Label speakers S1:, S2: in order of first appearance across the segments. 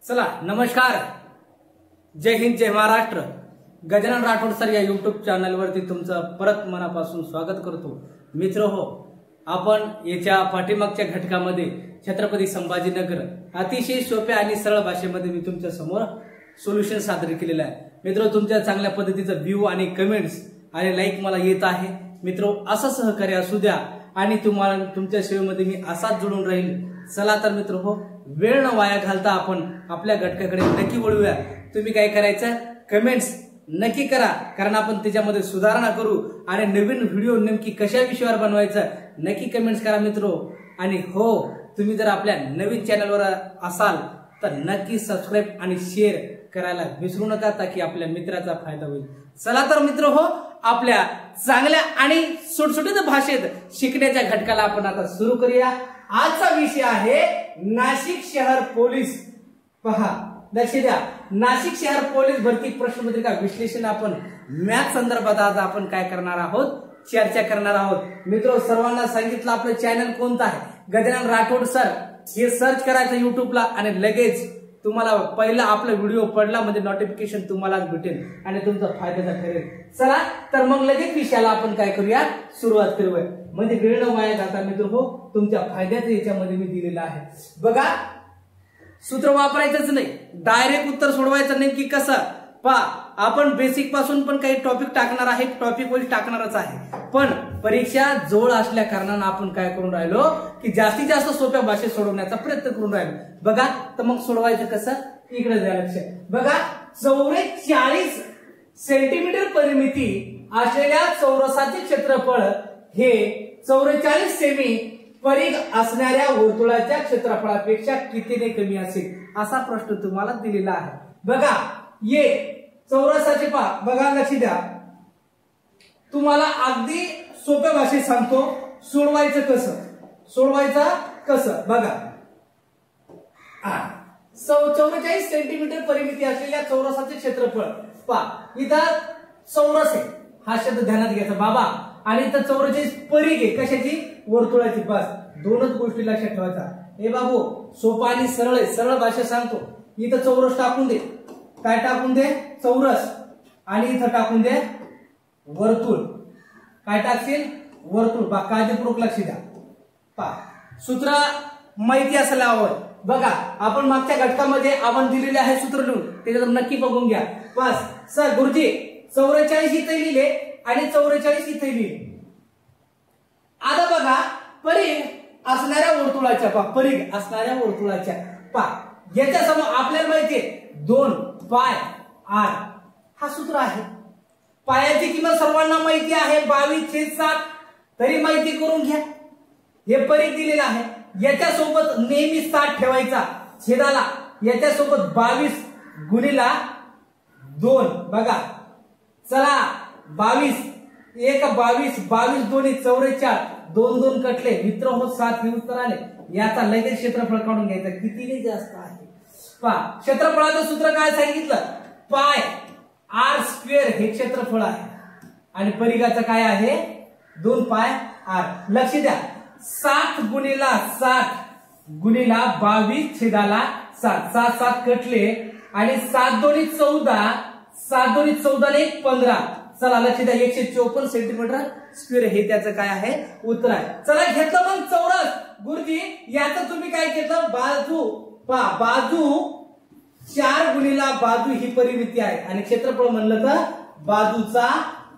S1: चला नमस्कार, जय हिंद, जय महाराष्ट्र. गजानन राठोड सर या यूट्यूब चॅनलवरती तुमचं परत मनापासून स्वागत करतो. मित्र हो, आपण याच्या पाठीमागच्या घटकामध्ये छत्रपती संभाजीनगर अतिशय सोप्या आणि सरळ भाषेमध्ये मी तुमच्या समोर सोल्युशन सादर केलेलं आहे. मित्र, तुमच्या चांगल्या पद्धतीचा व्ह्यू आणि कमेंट्स आणि लाईक मला येत आहे. मित्र, असं सहकार्य असू द्या आणि तुम्हाला तुमच्या सेवेमध्ये मी असाच जोडून राहील. चला तर मित्र हो, वेळ न वाया घालता आपण आपल्या घटकाकडे नक्की वळूया. तुम्ही काय करायचं, कमेंट्स नक्की करा, कारण आपण त्याच्यामध्ये सुधारणा करू आणि नवीन व्हिडिओ नेमकी कशा विषयावर बनवायचं नक्की कमेंट्स करा मित्र. आणि हो, तुम्ही जर आपल्या नवीन चॅनलवर असाल तर नक्की सबस्क्राईब आणि शेअर करायला विसरू नका, ताकी आपल्या मित्राचा फायदा होईल. चला तर मित्र हो, आपल्या चांगल्या आणि सुटसुटीत भाषेत शिकण्याच्या घटकाला आपण आता सुरू करूया. आजचा विषय आहे नाशिक शहर पोलीस. पहा, लक्ष द्या, नाशिक शहर पोलीस भरती प्रश्नपत्रिका विश्लेषण आपण मॅथ संदर्भात आज आपण काय करणार आहोत, चर्चा करणार आहोत. मित्र, सर्वांना सांगितलं आपलं चॅनल कोणतं आहे, गजानन राठोड सर. हे सर्च करायचं युट्यूबला आणि लगेच तुम्हाला पहिला आपला व्हिडिओ पडला म्हणजे नोटिफिकेशन तुम्हालाच भेटेल आणि तुमचा फायदा ठरेल. चला तर मग लगेच विषयाला आपण काय करूया, सुरुवात करूया. म्हणजे वेळ न वाया घालता मित्र हो, तुमच्या फायद्याचं याच्यामध्ये मी दिलेलं आहे. बघा, सूत्र वापरायचंच नाही, डायरेक्ट उत्तर सोडवायचं. नेमकी कसं पहा, आपण बेसिक पासून पण काही टॉपिक टाकणार आहे, टॉपिक वाईज टाकणारच आहे. पण परीक्षा जवळ असल्या कारणानं आपण काय करून राहिलो की जास्तीत जास्त सोप्या भाषेत सोडवण्याचा प्रयत्न करून राहिलो. बघा, तर मग सोडवायचं कसं, इकडे द्या लक्ष. बघा, 44 सेंटीमीटर परिमिती असलेल्या चौरसाचे क्षेत्रफळ हे 44 सेमी परिघ असणाऱ्या वर्तुळाच्या क्षेत्रफळापेक्षा कितीने कमी असेल, असा प्रश्न तुम्हाला दिलेला आहे. बघा, ये चौरसाचे पहा, बघा लक्ष द्या. तुम्हाला अगदी सोप्या भाषेत सांगतो, सोडवायचं कसं. बघा, 44 सेंटीमीटर परिमिती असलेल्या चौरसाचे क्षेत्रफळ पहा. इथं चौरस आहे, हा शब्द ध्यानात घ्यायचा बाबा, आणि इथं 44 परिघ आहे, कशाची, वर्तुळाची. बस दोनच गोष्टी लक्षात ठेवायचा. हे बाबू, सोपा आणि सरळ आहे, सरळ भाषेत सांगतो. इथं चौरस टाकून दे, काय टाकून दे, चौरस, आणि इथं टाकून दे वर्तुळ. काय टाकशील, वर्तुळ. बा, काळजीपूर्वक लक्ष द्या. पहा, सूत्र माहिती असायला हवं. बघा, आपण मागच्या घटकामध्ये आपण दिलेले आहे सूत्र लिहून, त्याच्यावर नक्की बघून घ्या. बस सर गुरुजी, 44 इथे लिहिले आणि 44 इथे लिहिले. आता बघा, परिघ असणाऱ्या वर्तुळाच्या, पहा, परिघ असणाऱ्या वर्तुळाच्या, पहा, याच्या समोर आपल्याला माहितीये 2 पाय आर हा सूत्र आहे. पायाची किंमत सर्वांना माहिती आहे 22/7. तरी माहिती करून घ्या. हे परिघ दिलेलं आहे, याच्यासोबत नेहमी 7 ठेवायचा छेदाला. याच्यासोबत 22 गुणिला 2. बघा, चला 22 1 22, 22 2 44, 2 2 कटले मित्र हो, 7 हे उत्तर आले. याचा लगेच क्षेत्रफळ काढून घ्यायचं, कितीने जास्त आहे. पहा, क्षेत्रफळाचं सूत्र काय सांगितलं, पाय आर स्क्वेअर हे क्षेत्रफळ आहे आणि परिघाचं काय आहे, 2 पाय आर. लक्ष द्या, 7 गुणिला 7 गुणिला 22 छेदाला 7. 7 7 कटले आणि 7 2 14, 7 2 14 ने 15. चला लक्ष द्या, 154 सेंटीमीटर स्क्वेअर हे त्याचं काय आहे, उत्तर आहे. चला घेतलं मग चौरस. गुरुजी, याचं तुम्ही काय घेतलं, बाजू. पहा, बाजू 4 गुणिला बाजू ही परिमिती आहे आणि क्षेत्रफळ म्हणलं तर बाजूचा,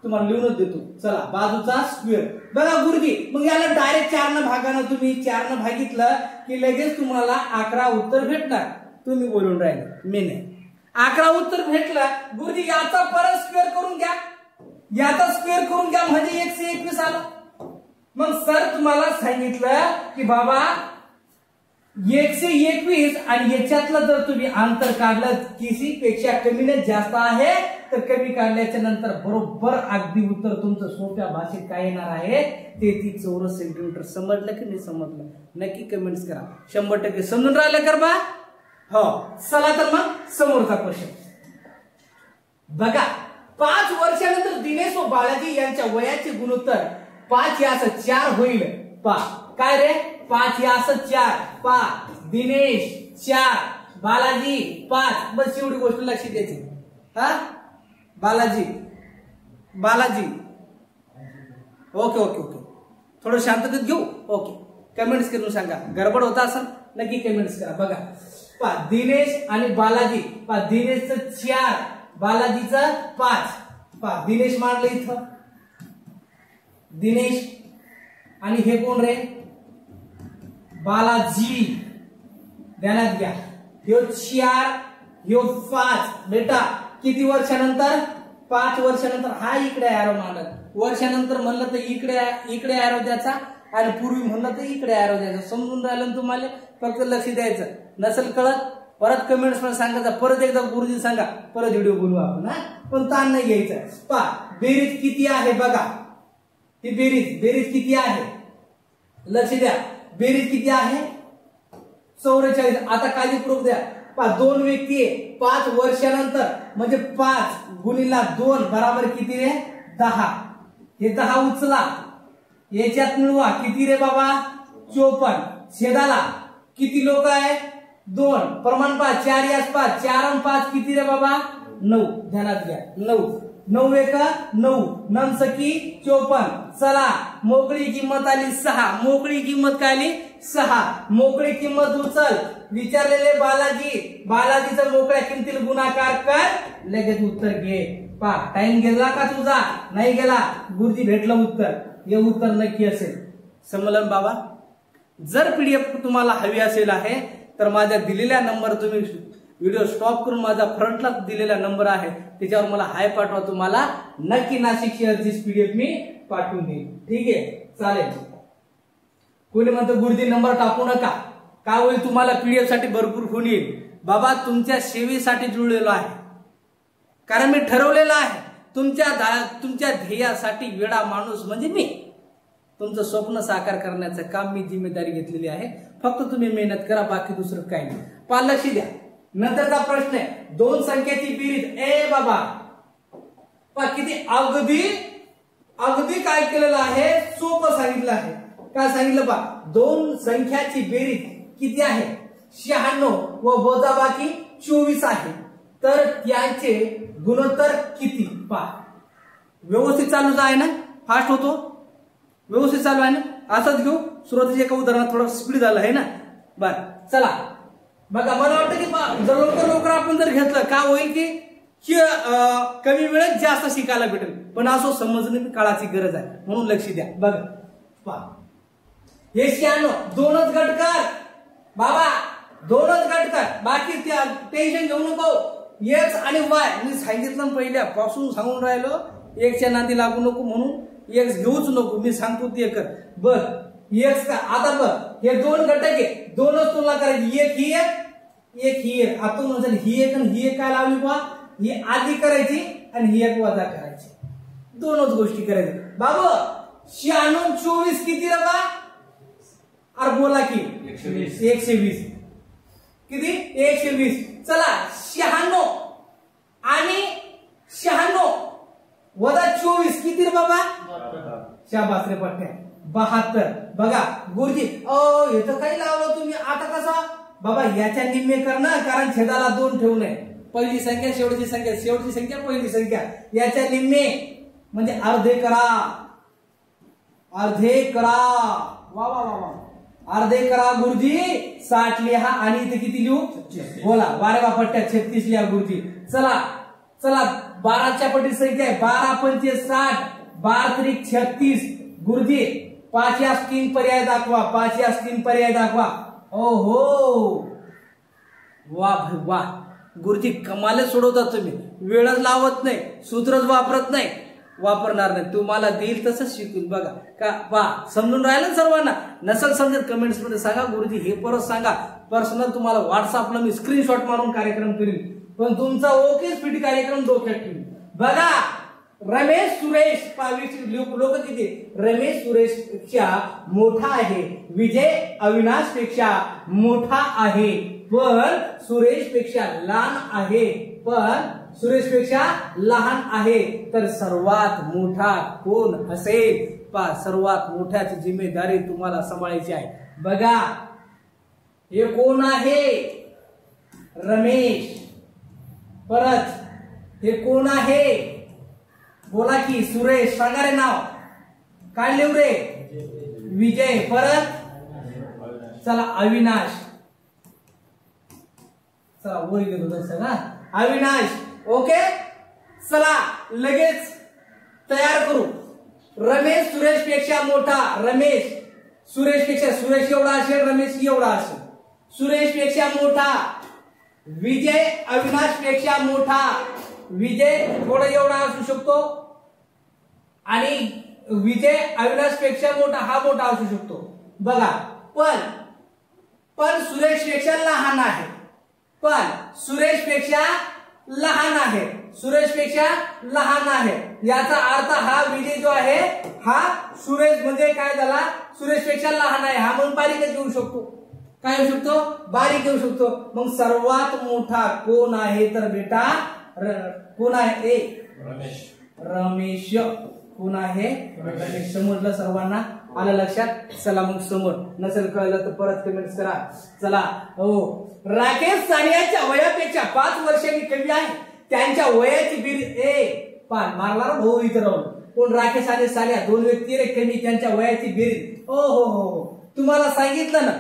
S1: तुम्हाला लिहूनच देतो. चला, बाजूचा स्क्वेअर. बघा गुरुजी, मग याला डायरेक्ट 4 न भागानं, तुम्ही 4 न भागितलं की लगेच तुम्हाला 11 उत्तर भेटणार. तुम्ही बोलून राहिले, मी नाही. 11 उत्तर भेटलं. गुरुजी, याचा परत स्क्वेअर करून घ्या, याचा स्क्वेअर करून घ्या, म्हणजे 121 आलं. मग सर तुम्हाला सांगितलं की बाबा 121 आणि याच्यातलं जर तुम्ही अंतर काढलं, किसी पेक्षा कमीने जास्त आहे तर कमी काढल्याच्या नंतर बरोबर अगदी उत्तर तुमचं सोप्या भाषेत काय येणार आहे, 33 सेंटीमीटर. समजलं की नाही समजलं, नक्की कमेंट्स करा. 100% समजून राहिलं कर बा. हो, चला तर मग समोरचा क्वेश्चन बघा. 5 वर्षानंतर दिनेश व बालाजी यांच्या वयाचे गुणोत्तर 5 यास 4 होईल. पहा, काय रे, 5 यास 4. पहा, दिनेश 4 बालाजी 5, बस एवढी गोष्ट लक्षात द्यायची. हा Balaji Balaji. Okay okay okay, थोडं शांततेत घेऊ. ओके, कमेंट्स करून सांगा, गडबड होता असं नक्की कमेंट्स करा. बघा पा दिनेश आणि बालाजी, पा दिनेशचं 4, बालाजीचं 5. पा दिनेश मांडलं इथं, दिनेश, आणि हे कोण रे, बालाजी. ध्यानात घ्या, ह्यो 4 ह्यो 5. बेटा किती वर्षानंतर, 5 वर्षानंतर. हा इकडे ॲरो मांडत, वर्षानंतर म्हणलं तर इकडे ॲरो द्यायचा, आणि पूर्वी म्हणलं तर इकडे ॲरो द्यायचा. समजून राहिलं ना तुम्हाला, फक्त लक्ष द्यायचं. नसेल कळत परत कमेंट्स मध्ये सांगायचं, परत एकदा गुरुजी सांगा, परत व्हिडिओ बनवू आपण. हा पण ताण नाही घ्यायचा. पा बेरीज किती आहे बघा, ही बेरीज किती आहे, लक्ष द्या. बेरीज किती आहे, 44. आता काळजीपूर्वक द्या. पा 2 व्यक्ती आहे, 5 वर्षानंतर, म्हणजे 5 गुणिला 2 बराबर किती रे, 10. हे 10 उचला, याच्यात मिळवा, किती रे बाबा, 54. छेदाला किती लोक आहे, 2. प्रमाण 5, 4 यास 5, 4 आणि 5 किती रे बाबा, 9. ध्यानात घ्या, 9. 9 एका 9, 9 सकी 54. चला मोकळी किंमत आली 6. मोकळी किंमत काय आली, 6. मोकळी किंमत उचल, विचारलेले बालाजीचं मोकळ्या किमतीला गुणाकार कर, लगेच उत्तर घे. पा टाइम गेला का तुझा, नाही गेला, गुरुजी भेटलं उत्तर. हे उत्तर नक्की असेल. समजलं बाबा. जर पीडीएफ तुम्हाला हवी असेल आहे तर माझ्या दिलेल्या नंबर, तुम्ही व्हिडिओ स्टॉप करून माझा फ्रंटला दिलेला नंबर आहे त्याच्यावर मला हाय पाठवा. तुम्हाला नक्की नाशिक शहरची पीडीएफ मी पाठवून देईन. ठीक आहे, चालेल. कोणी म्हणतं गुरुजी नंबर टाकू नका, का होईल, तुम्हाला पीडीएफ साठी भरपूर फोन येईल. बाबा तुमच्या सेवेसाठी जुळलेलो आहे, कारण मी ठरवलेलं आहे तुमच्या ध्येयासाठी वेडा माणूस म्हणजे मी. तुमचं स्वप्न साकार करण्याचं काम मी जिम्मेदारी घेतलेली आहे. फक्त तुम्ही मेहनत करा, बाकी दुसरं काही नाही. पा लक्ष द्या, नंतरचा प्रश्न आहे, 2 संख्याची बेरीज. ए बाबा पा किती अगदी काय केलेलं आहे, सोपं सांगितलं आहे. काय सांगितलं पा, 2 संख्याची बेरीज किती आहे, 96 व वजाबाकी 24 आहे. तर त्यांचे गुणोत्तर किती. पा व्यवस्थित चालू आहे ना, फास्ट होतो, व्यवस्थित चालू आहे ना. असंच घेऊ, सुरुवातीच्या एका उदाहरणात थोडं स्पीड झालं आहे ना. बर चला बघा, मला वाटतं की जर लवकर आपण जर घेतलं का होईल की कमी वेळेत जास्त शिकायला भेटेल. पण असो, समजणे काळाची गरज आहे, म्हणून लक्ष द्या. बघा पा हे 96, 2च गट कर बाबा, 2च गट कर, बाकी टेन्शन घेऊ नको. एक्स आणि वाय मी सांगितलं पहिल्यापासून सांगून राहिलो, एक्सच्या नादी लागू नको म्हणून एक्स घेऊच नको, मी सांगतो ते कर. बर एक्स का, आता बघ हे 2 घटक आहे, 2च तुलना करायची, एक ही एक. आता म्हणजे ही एक आणि ही एक काय लावली बा, ही आधी करायची आणि ही एक वजा करायची, 2च गोष्टी करायच्या. बाबा 96 24 किती रे बा, अरे बोला की 120 किती, 120. चला 96 आणि 96 वजा 24 किती रे बाबा, शाबास रे पट्ट्या, 72. बघा गुरुजी हे तर काही लावलं तुम्ही, आता कसा बाबा याच्या निम्मे कर ना, कारण छेदाला 2 ठेवू नये. पहिली संख्या शेवटची संख्या पहिली संख्या, याच्या निम्मे म्हणजे अर्धे करा. वा वा वा वा, अर्धे करा गुरुजी. 60 लिहा आणि इथे किती लिहू, बोला 12 पट्ट्या 36 लिहा गुरुजी. चला 12च्या पट्टी संख्या आहे, 12 पंचे 60, 12 त्रिक 36 गुरुजी. 5 या 3 पर्याय दाखवा, 5 या 3 पर्याय दाखवा. ओहो वा भाई वा, गुरुजी कमालच सोडवतात तुम्ही, वेळच लावत नाही, सूत्रच वापरत नाही, वापरणार नाही, तुम्हाला देईल तसंच शिकून. बघा का वा, समजून राहिलं सर्वांना. नसेल समजत कमेंट्स मध्ये सांगा, गुरुजी हे परत सांगा. पर्सनल तुम्हाला व्हॉट्सअपला मी स्क्रीनशॉट मारून कार्यक्रम करीन, पण तुमचा ओके स्पीड कार्यक्रम डोक्यात ठेवून. बघा रमेश सुरेश लोक किती, रमेश सुरेश पेक्षा मोठा आहे, विजय अविनाश पेक्षा मोठा आहे, पण सुरेश पेक्षा लहान आहे, तर सर्वात मोठा कोण असेल. पा सर्वात मोठ्याची जिम्मेदारी तुम्हाला सांभाळायची आहे. बघा हे कोण आहे, रमेश. परत हे कोण आहे? बोला की सुरेश. सांगा रे नाव काय लिहू रे? विजय. परत चला अविनाश. चला वर गेलो तसं ना अविनाश. ओके चला लगेच तयार करू. रमेश सुरेश पेक्षा मोठा. रमेश सुरेश पेक्षा सुरेश एवढा असेल रमेश एवढा असेल. सुरेश पेक्षा मोठा. विजय अविनाश पेक्षा मोठा. विजय थोडं एवढा असू शकतो आणि विजय अविनाश पेक्षा मोठा हा मोठा असू शकतो. बघा पण सुरेश पेक्षा लहान आहे. पण सुरेश पेक्षा लहान आहे. सुरेश पेक्षा लहान आहे याचा अर्थ हा विजय जो आहे हा सुरेश म्हणजे काय झाला? सुरेश पेक्षा लहान आहे हा म्हणून बारीक घेऊ शकतो. काय होऊ शकतो? बारीक घेऊ शकतो. मग सर्वात मोठा कोण आहे? तर बेटा कोण आहे? रमेश. रमेश कोण आहे? रमेश. समजलं सर्वांना? आलं लक्षात? चला मग समोर नसेल कळलं तर परत कमेंट्स करा. चला हो. राकेश सानियाच्या वयापेक्षा 5 वर्षांनी कमी आहे. त्यांच्या वयाची बेरीज मारला भाऊ इथं राहून. कोण? राकेश आणि सानिया दोन व्यक्ती रे कमी त्यांच्या वयाची बेरीज. ओ हो हो तुम्हाला सांगितलं ना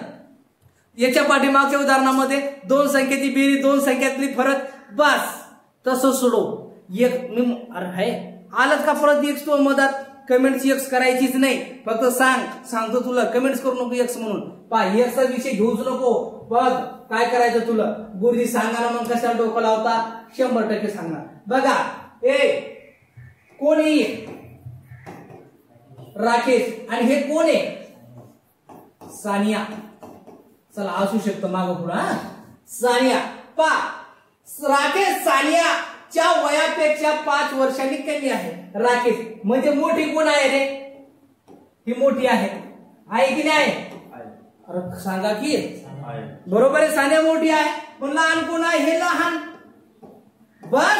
S1: याच्या पाठीमागच्या उदाहरणामध्ये दोन संख्येची बेरीज दोन संख्यातली फरक बस तसं सोडव. एक मी आहे आलंच का परत एक्स तो मधात कमेंट्स एक्स करायचीच नाही. फक्त सांगतो तुला कमेंट्स करू नको एक्स म्हणून. पा एक्सचा विषय घेऊच नको. बघ काय करायचं तुला गुरुजी सांगा ना. मग कशाला डोकं लावता? 100% सांगणार. बघा कोण आहे? राकेश. आणि हे कोण आहे? सानिया. चला असू शकतं मागं पुढं. सानिया. पा राकेश सानियाच्या वयापेक्षा 5 वर्षांनी कमी आहे. राकेश म्हणजे मोठी कोण आहे रे? ही मोठी आहे. आहे की नाही? अरे सांगा की बरोबर आहे. सानिया मोठी आहे. पण लहान कोण आहे? हे लहान. बस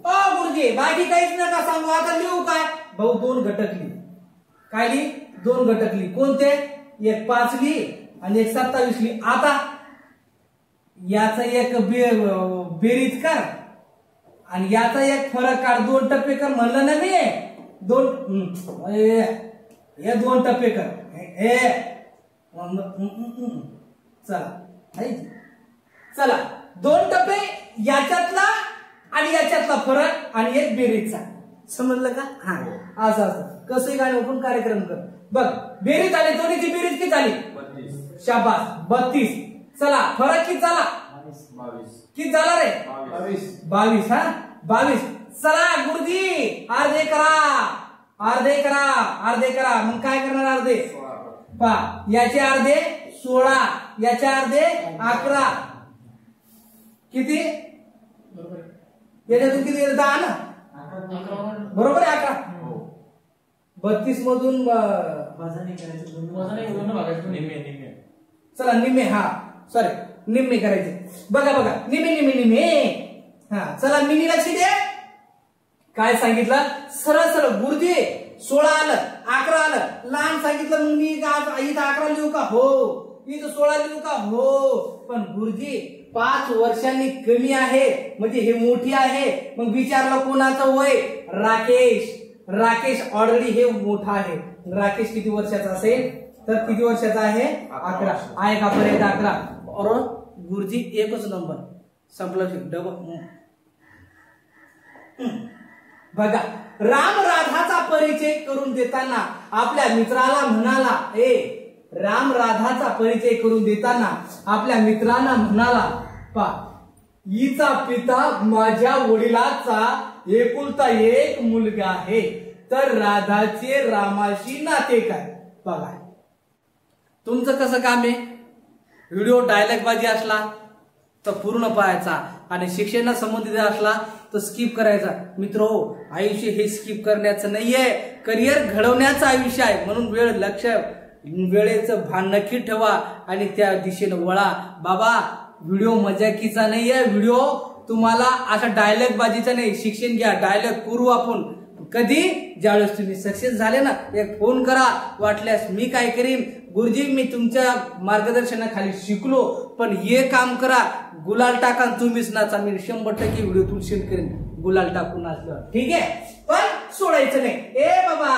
S1: गुरुजी बाकी काहीच नका सांगू. आता लिहू काय? भाऊ 2 घटक लिही. काय लिही? 2 घटक लिही. कोणते? एक 5 लिही आणि एक 27 लिही. आता याचा एक बेरीज कर आणि याचा एक फरक काढ. 2 टप्पे कर म्हणलं ना मी. 2 टप्पे कर. चला 2 टप्पे याच्यातला आणि याच्यातला फरक आणि एक बेरीजचा. समजलं का? हा असं कसं काय ओपन कार्यक्रम कर. बघ बेरीज आली. दोन्हीची बेरीज किती झाली? 32. शाबास 32. चला फरक किती झाला? 22. किती झाला रे? 22. हा 22. चला गुरुजी अर्धे करा. मग काय करणार अर्धे? पा याचे अर्धे 16 याचे अर्धे 11. किती? याच्यातून किती? 10 ना. बरोबर आहे 11. 32 मधून चला निम्मे. हा सॉरी निम्मे करायचे. बघा निम्मे. हा चला मिनी लक्ष दे. काय सांगितलं? सरळ गुरुजी 16 आलं 11 आलं. लहान सांगितलं मग मी इथं 11 लिहू का? हो. इथं 16 लिहू का? हो. पण गुरुजी 5 वर्षांनी कमी आहे म्हणजे हे मोठी आहे. मग विचारलं कोणाचं वय? राकेश ऑलरेडी हे मोठा आहे. राकेश किती वर्षाचा असेल? तर किती वर्षाचा आहे? 11. आहे का पर्यंत 11? और गुरुजी एकच नंबर संपलं. डबल. बघा राम राधाचा परिचय करून देताना आपल्या मित्राला म्हणाला. राम राधाचा परिचय करून देताना आपल्या मित्रांना म्हणाला पा हिचा पिता माझ्या वडिलाचा एकुलता एक मुलगा आहे. तर राधाचे रामाशी नाते काय? बघा तुमचं कसं काम आहे? व्हिडिओ डायलॉग बाजी असला तर पूर्ण पाहायचा आणि शिक्षणा संबंधित असला तर स्किप करायचा. मित्र हो आयुष्य हे स्किप करण्याचं नाहीये. करिअर घडवण्याचं आयुष्य आहे. म्हणून वेळेचं भान नक्की ठेवा आणि त्या दिशेने वळा. बाबा व्हिडिओ मजाकीचा नाहीये. व्हिडिओ तुम्हाला असा डायलॉग बाजीचा नाही. शिक्षण घ्या. डायलॉग करू आपण कधी? ज्यावेळेस तुम्ही सक्सेस झाले ना, एक फोन करा. वाटल्यास मी काय करीन, गुरुजी मी तुमच्या मार्गदर्शनाखाली शिकलो, पण हे काम करा, गुलाल टाका तुम्हीच नाचा. मी 100% व्हिडिओ तुला शेअर करेन गुलाल टाकून नाचल्यावर, ठीक आहे? पण सोडायचं नाही. ए बाबा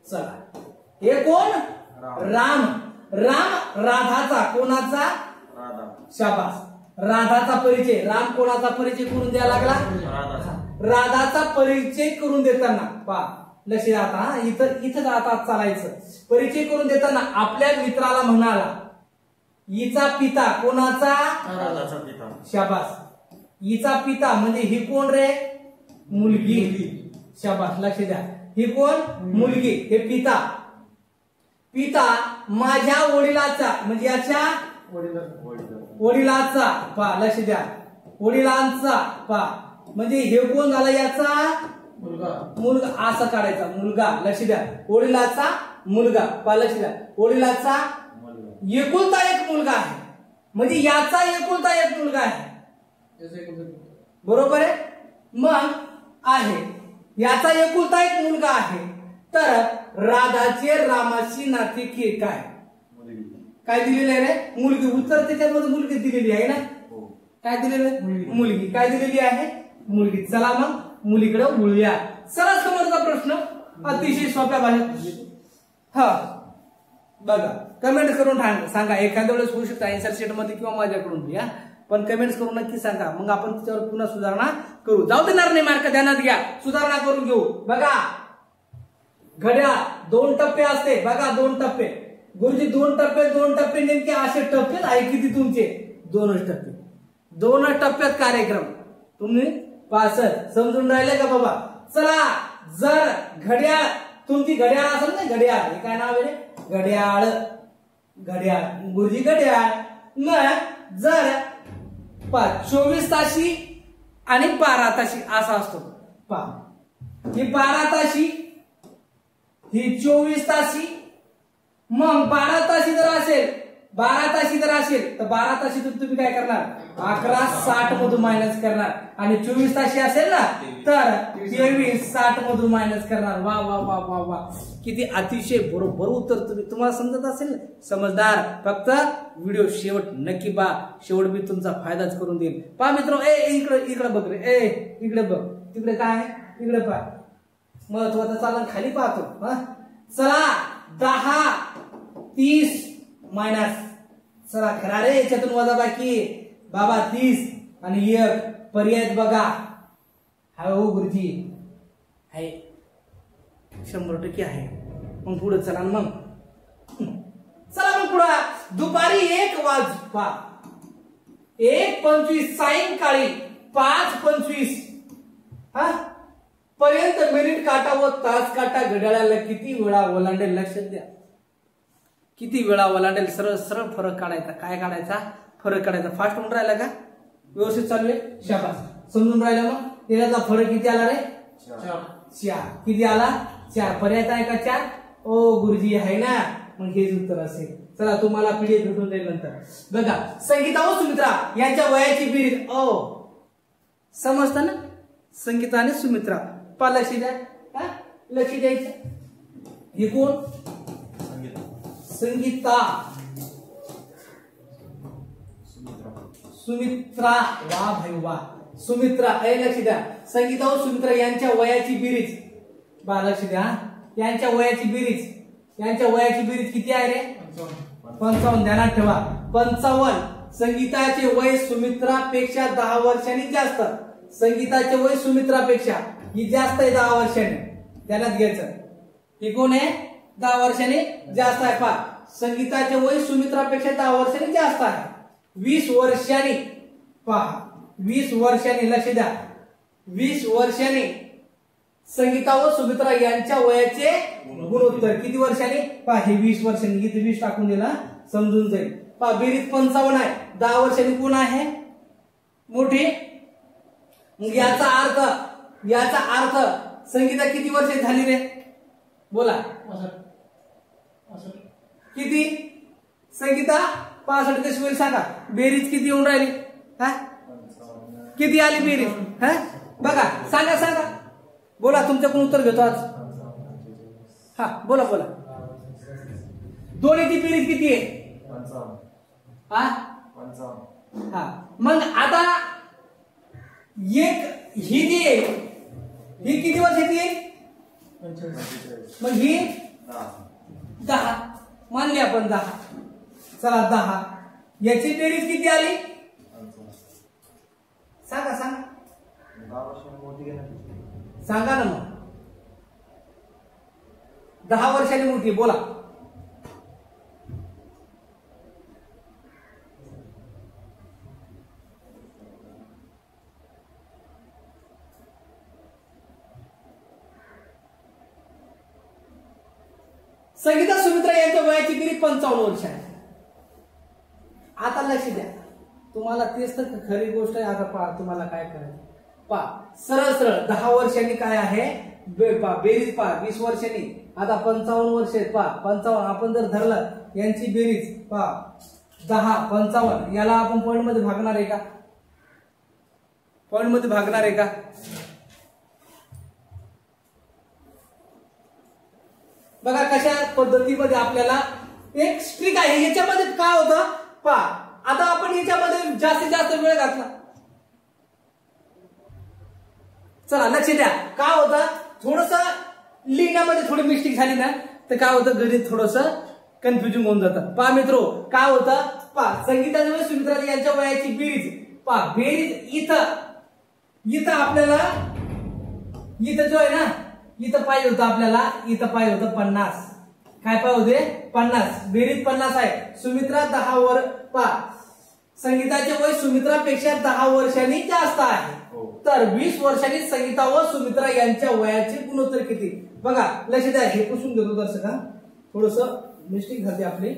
S1: चला, हे कोण? राम. राम राधाचा, कोणाचा? शाबास. राधाचा परिचय. राम कोणाचा परिचय करून द्यायला लागला? राधाचा परिचय करून देताना पहा, लक्ष द्या आता, इथं आता चालायचं. परिचय करून देताना आपल्या मित्राला म्हणाला, हिचा पिता. कोणाचा?
S2: राधाचा पिता.
S1: शाबास. हिचा पिता म्हणजे ही कोण रे? मुलगी. शाबास, लक्ष द्या. ही कोण? मुलगी. हे पिता. पिता माझ्या वडिलाचा म्हणजे याच्या वडिलाचा. पहा, लक्ष द्या. वडिलांचा. पहा, म्हणजे हे कोण झाला? याचा मुलगा. असा काढायचा, मुलगा. लक्ष द्या, वडिलाचा मुलगा. पहा, लक्ष द्या, वडिलाचा एकुलता एक मुलगा आहे, म्हणजे याचा एकुलता एक मुलगा आहे. बरोबर आहे? मग आहे याचा एकुलता एक मुलगा आहे, तर राधाचे रामाशी नाते काय? काय दिलेलं आहे रे? मुलगी. उत्तर त्याच्यामध्ये मुलगी दिलेली आहे ना. काय दिलेलं आहे? मुलगी. काय दिलेली आहे? मुलगी. चला मग मुलीकडे वळूया. सरळ समजचा प्रश्न, अतिशय सोप्या भाषेत. हा बघा, कमेंट करून सांगा. एखाद्या वेळेस होऊ शकता आन्सर शीट मध्ये किंवा माझ्याकडून या, पण कमेंट्स करून नक्की सांगा. मग आपण त्याच्यावर पुन्हा सुधारणा करू. जाऊ देणार नाही, मार्क ध्यानात घ्या, सुधारणा करून घेऊ. बघा, घड्याळ 2 टप्पे असते. बघा, 2 टप्पे. गुरुजी 2 टप्पे, 2 टप्पे नेमके असे टप्पे आहे किती तुमचे? 2च टप्पे. 2च टप्प्यात कार्यक्रम. तुम्ही पास समजून राहिले का बाबा? चला, जर घड्याळ तुमची घड्याळ असेल ना, घड्याळ, हे काय नाव आहे? घड्याळ. घड्याळ गुरुजी घड्याळ. मग जर 24 ताशी आणि 12 ताशी असा असतो. पहा, ही 12 ताशी, ही 24 ताशी. मग 12 ताशी जर असेल, 12 ताशी जर असेल तर 12 ताशीतून तुम्ही काय करणार? 1160 मधून मायनस करणार. आणि 24 ताशी असेल ना तर 2360 मधून मायनस करणार. वा वा वा वा वा, किती अतिशय बरोबर उत्तर. तुम्हाला समजत असेल? समजदार. फक्त व्हिडिओ शेवट नक्की पहा, शेवट मी तुमचा फायदाच करून देईल. पहा मित्र, इकडे बघ रे, इकडे बघ. तिकडे काय आहे? इकडे पहा. महत्वाचं चालन खाली पाहतो. चला, 10 30 मायनस. चला, खरा रे, याच्यातून वजा बाकी बाबा 30 आणि 1 पर्याय बघा. हो गुरुजी आहे, 100% आहे. मग पुढे चला. मग चला, मग पुढे दुपारी 1 वाजता 1:25 सायंकाळी 5:25 पर्यंत मिनिट काटा व तास काटा घड्याळाला किती वेळा ओलांडेल? लक्षात द्या, किती वेळा ओलांडेल. सरळ सरळ फरक काढायचा. काय काढायचा? फरक काढायचा. फास्ट होऊन राहिला का? व्यवस्थित चालू आहे? शाबास. समजून राहिला? मग त्याच्यातला फरक किती आला रे? 4. किती आला? 4. पर्याय आहे का 4? ओ गुरुजी आहे ना, मग हेच उत्तर असेल. चला, तुम्हाला पीडीएफ भेटून जाईल नंतर. बघा, संगीता व सुमित्रा यांच्या वयाची बेरीज. समजतं ना? संगीता आणि सुमित्रा. पा, लक्ष द्या, लक्ष द्यायचं. हे कोण? संगीता. सुमित्रा. वा भाई वा, सुमित्रा. लक्ष द्या, संगीता व सुमित्रा यांच्या वयाची बेरीज. बा, लक्ष द्या, यांच्या वयाची बेरीज. यांच्या वयाची बेरीज किती आहे रे? 55. ध्यानात ठेवा, 55. संगीताचे वय सुमित्रापेक्षा 10 वर्षांनी जास्त. संगीताचे वय सुमित्रापेक्षा ही जास्त आहे 10 वर्षांनी. ध्यानात घ्यायचं. ही कोण आहे? 10 वर्षांनी जास्त आहे. पहा, संगीताचे वय सुमित्रापेक्षा 10 वर्षांनी जास्त आहे. 20 वर्षांनी. पहा, 20 वर्षांनी. लक्ष द्या, 20 वर्षांनी संगीता व सुमित्रा यांच्या वयाचे गुणोत्तर किती वर्षांनी? पहा, हे 20 वर्षांनी. इथे 20 टाकून दिला, समजून जाईल. पहा, बेरीज 55 आहे. 10 वर्षांनी कोण आहे? मोठी. मग याचा अर्थ संगीता किती वर्ष झाली रे? बोला, किती? संगीता 65 कशी होईल सांगा? बेरीज किती येऊन राहिली? किती आली बेरीज? बघा, सांगा. बोला, तुमच्याकडून उत्तर घेतो आज. हा बोला बोला. दोन्हीची बेरीज किती आहे?
S2: 55.
S1: हा मग आता एक ही जी आहे ही किती वर्षाची आहे? मग ही 10 मानली आपण 10. चला 10 याची बेरीज किती आली? सांगा सांगा सांगा ना. मग 10 वर्षांनी मोठी बोला. संगीता सुमित्रा यांच्या वयाची बेरीज 55 वर्ष आहे. आता लक्ष द्या, तुम्हाला तेच तर खरी गोष्ट आहे. आता पहा तुम्हाला काय करायचं. पहा सरळ सरळ 10 वर्षांनी काय आहे बेरीज पहा 20 वर्षांनी. आता 55 वर्ष आहेत पहा. 55 आपण जर धरलं यांची बेरीज पहा 10 55 याला आपण पॉइंट मध्ये भागणार आहे का? पॉइंट मध्ये भागणार आहे का? बघा कशा पद्धतीमध्ये आपल्याला एक स्ट्रिक आहे. याच्यामध्ये काय होतं पहा. आता आपण याच्यामध्ये जास्तीत जास्त वेळ घातला. चला लक्ष द्या, काय होतं थोडस लिहिण्यामध्ये थोडी मिस्टेक झाली ना तर काय होतं गणित थोडस कन्फ्युजन होऊन जातं. पहा मित्रो काय होतं पहा संगीता जवळ सुमित्रा यांच्या वयाची बेरीज पहा. बेरीज इथं आपल्याला इथं जो आहे ना इथं पाहिजे होतं आपल्याला. इथं पाहिजे होतं 50. काय पाहिजे होते 50. बेरीज 50 आहे. सुमित्रा 10 वर पहा संगीताचे वय सुमित्रापेक्षा 10 वर्षांनी जास्त आहे. तर 20 वर्षांनी संगीता व सुमित्रा यांच्या वयाचे गुणोत्तर किती? बघा लक्ष द्या, हे पुसून घेतो दर्शका. थोडस मिस्टेक झाली आपली.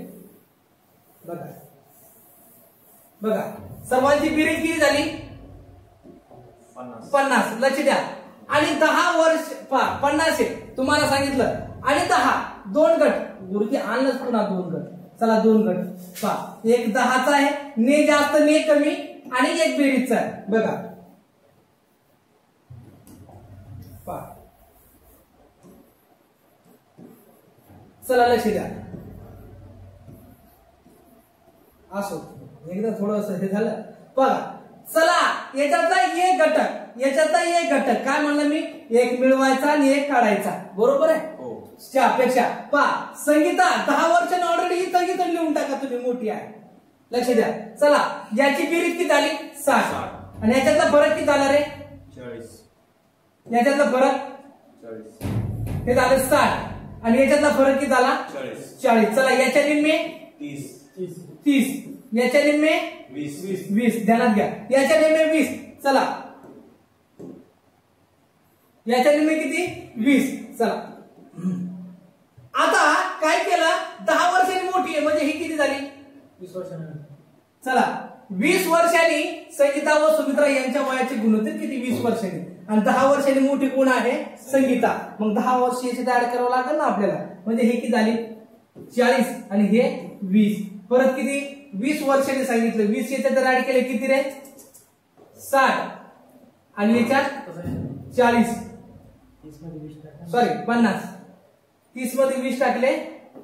S1: बघा बघा सर्वांची बेरीज किती झाली? 50. लक्ष द्या. आणि 10 वर्ष 50 आहे तुम्हाला सांगितलं. आणि 10 2 गट गुरुजी आणलंच पुन्हा 2 गट. चला 2 गट पहा. एक 10चा आहे, ने जास्त ने कमी आणि एक बेरीजचा आहे. बघा पहा. चला लक्ष द्या. असो एकदा थोडस हे झालं बघा. चला याच्यातला एक घटक काय म्हणलं मी? एक मिळवायचा आणि एक काढायचा. बरोबर आहे? त्यापेक्षा पहा संगीता 10 वर्षांनी ऑलरेडी इथं लिहून टाका तुम्ही मोठी आहे. लक्ष द्या. चला याची बेरीज किती झाली? 60. आणि याच्यातला फरक किती झाला रे?
S2: 40.
S1: याच्यातला फरक
S2: 40
S1: हे झाले 60. आणि याच्यातला फरक किती झाला? 40. चला याच्या निम्मे 30. याच्या निम्मे 20. ध्यानात घ्या. याच्या निम्मे 20. चला याच्या निम्मे किती? 20. चला आता काय केलं 10 वर्षांनी मोठी आहे म्हणजे ही किती झाली? 20 वर्षांनी. चला 20 वर्षांनी संगीता व सुमित्रा यांच्या वयाचे गुणोत्तर किती? 20 वर्षांनी. आणि 10 वर्षांनी मोठी कोण आहे? संगीता. मग 10 वर्ष याच्यात ऍड करावं लागेल ना आपल्याला. म्हणजे हे किती झाली? 40 आणि हे 20. परत किती? 20 वर्षांनी सांगितलं. 20 याच्यात जर ऍड केले किती रे? 60. आणि याच्यात 40 सॉरी 50. 30 मध्ये 20 टाकले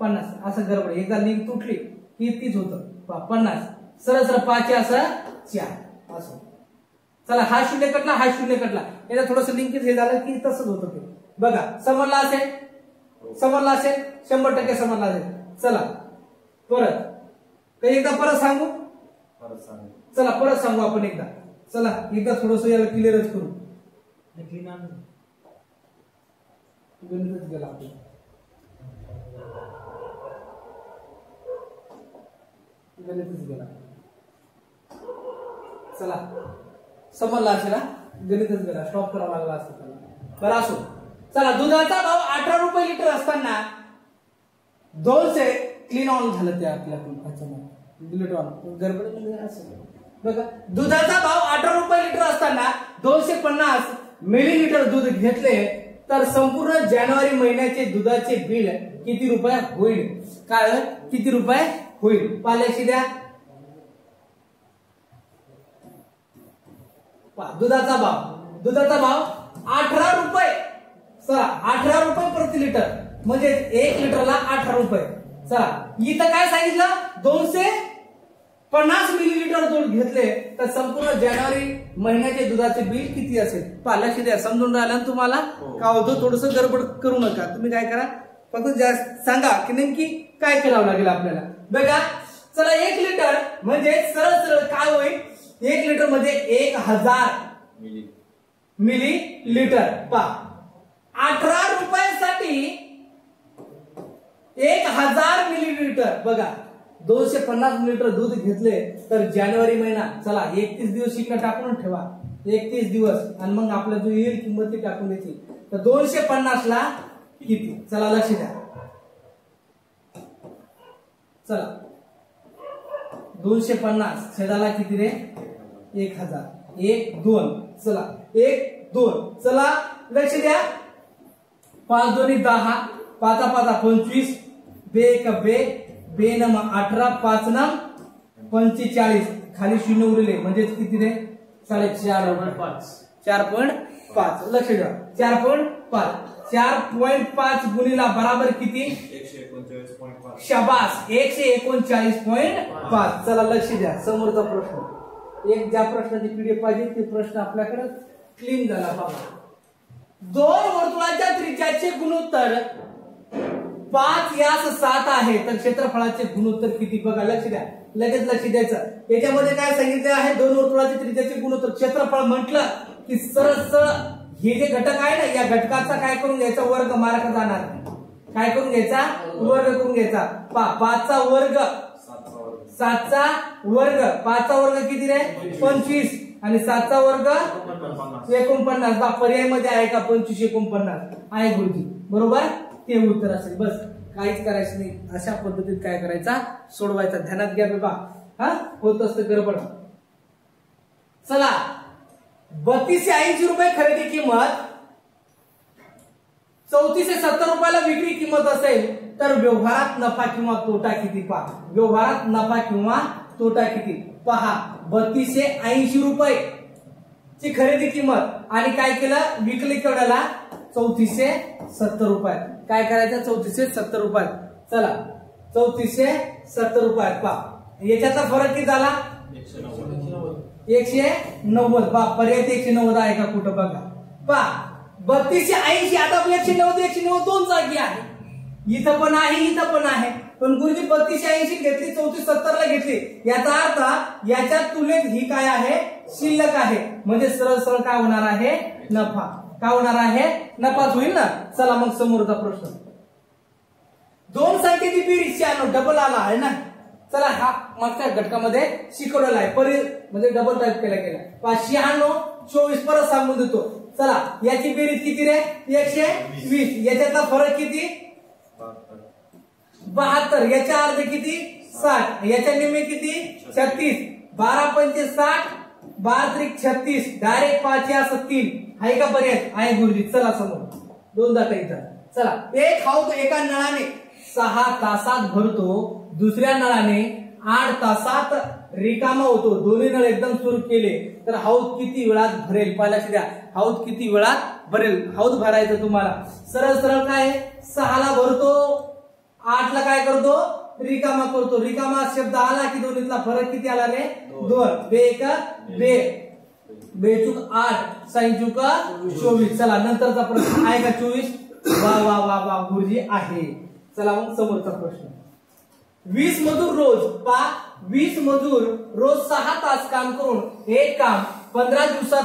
S1: 50. असं गडबड एकदा लिंक तुटली की तीच होतं 50. सरळ सरळ 5 असं 4 असं. चला हा शून्य कटला हा शून्य कटला. याला थोडस लिंकेज हे झालं की तसंच होतं ते. बघा समजला असेल 100% समजला असेल. चला परत काही एकदा परत सांगू. चला परत सांगू आपण एकदा. चला एकदा थोडस याला क्लिअरच करू. गणितच गेला आपण. गणितच गेला. चला समजला असेल. गणितच गेला. स्टॉप करावा लागला असं त्याला. बरं असो. चला दुधाचा भाव 18 रुपये लिटर असताना 200 क्लीन ऑन झालं ते आपल्याकडून. बुलेट ऑन गडबड असं. बघा दुधाचा भाव 18 रुपये लिटर असताना 250 मिलीलिटर दूध घेतले तर संपूर्ण जानेवारी महिन्याचे दुधाचे बिल किती रुपये होईल? काय किती रुपये होईल? पाल्याशी द्या. दुधाचा भाव 18 रुपये चला 18 रुपये प्रति लिटर म्हणजे 1 लिटरला 18 रुपये. चला इथं काय सांगितलं 250 मिलीलिटर दूध घेतले तर संपूर्ण जानेवारी महिन्याचे दुधाचे बिल किती असेल. लक्ष द्या, समजून राहिलं ना तुम्हाला का होतं. थोडस गडबड करू नका तुम्ही. काय करा फक्त सांगा की नेमकी काय करावं लागेल आपल्याला. बघा चला 1 लिटर म्हणजे सरळ सरळ काय होईल 1 लिटर म्हणजे 1000 मिली लिटर. 18 रुपयासाठी 1000 मिलीलिटर. बघा 250 मिलीलिटर दूध घेतले तर जानेवारी महिना चला 31 दिवस इकडे टाकून ठेवा. 31 दिवस आणि मग आपला जो येईल किंमत ती टाकून द्यायची. तर 250 ला किती. चला लक्ष द्या. चला 250 छेदाला किती रे 1000. 1 2 चला 1 2 चला लक्ष द्या. 5 2 10 5 5 25 बे 1 बे बे नम 18 5 नम 45 खाली शून्य उरले म्हणजे किती रे 4.5 4.5. लक्ष द्या 4.5 4.5 गुणिला बराबर किती
S2: 139.5.
S1: शाबास 139.5. चला लक्ष द्या समोरचा प्रश्न. एक ज्या प्रश्नाची पीडीएफ पाहिजे ते प्रश्न आपल्याकडे क्लीन झाला. बाबा 2 वर्तुळाच्या त्रिज्याचे गुणोत्तर 5 यास 7 आहे तर क्षेत्रफळाचे गुणोत्तर किती. बघा लक्ष द्या लगेच लक्ष द्यायचं. याच्यामध्ये काय सांगितलं आहे 2 वर्तुळाचे त्रिज्याचे गुणोत्तर. क्षेत्रफळ म्हटलं की सरळ सरळ हे जे घटक आहे ना या घटकाचा काय करून घ्यायचा वर्ग मार्क जाणार. काय करून घ्यायचा वर्ग करून घ्यायचा. 5 चा वर्ग 7 चा वर्ग 5 चा वर्ग किती रे 25 आणि 7 चा वर्ग 49. पर्याय मध्ये आहे का 25 49 आहे गुरुजी बरोबर ते उत्तर असेल. बस काहीच करायचं नाही. अशा पद्धतीत काय करायचा सोडवायचा. ध्यानात घ्या बाबा. होत असतं गडबड. चला 3280 रुपये खरेदी किंमत 3470 रुपयाला विक्री किंमत असेल तर व्यवहारात नफा किंवा तोटा किती. पहा व्यवहारात नफा किंवा तोटा किती. पहा 3280 रुपये ची खरेदी किंमत आणि काय केलं विकली केवढ्याला 3470 रुपये. काय करायचं 3470 रुपये. चला 3470 रुपये. पहा याच्याचा फरक किती झाला 190. पर्याय 190 आहे का कुठं बघा. पहा 3280 आता 190 190 दोन जागी आहे. इथं पण आहे इथं पण आहे. पण गुरुजी 3280 घेतली 3470 ला घेतली याचा अर्थ याच्या तुलनेत ही काय आहे शिल्लक आहे. म्हणजे सरळ सरळ काय होणार आहे नफा. काय होणार आहे नफाच होईल ना. चला मग समोरचा प्रश्न. 2 संख्येची बेरीज 96 डबल आला आहे ना. चला हा मागच्या घटकामध्ये शिकवलेला आहे म्हणजे डबल टाईप केला गेला. 96 24 परत सांगून देतो. चला याची बेरीज किती रे 120. याच्यातला फरक किती 72. याच्या अर्ध किती 60. याच्या निम्मे किती 36. 12 पंचे 60 12 त्रिक 36. डायरेक्ट 5 या 3 आहे का पर्याय आहे गुरुजी. चला समोर 2 दाखा इथं. चला एक हौद एका नळाने 6 तासात भरतो दुसऱ्या नळाने 8 तासात रिकामा होतो. दोन्ही नळ एकदम सुरू केले तर हौद किती वेळात भरेल. पाहिला द्या हौद किती वेळात भरेल. हौद भरायचं तुम्हाला सरळ सरळ काय 6 ला भरतो 8 ला काय करतो रिकामा करतो. रिकामा शब्द आला की दोन्हीतला फरक किती आला रे 2. बे 1 बे बेचूक 8 साईचूक 24. चला नंतरचा प्रश्न आहे का 24. वा वा वा वा गुरुजी आहे. चला मग समोरचा प्रश्न. 20 मजूर रोज 20 मजूर रोज 6 तास काम करून एक काम 15 दिवसात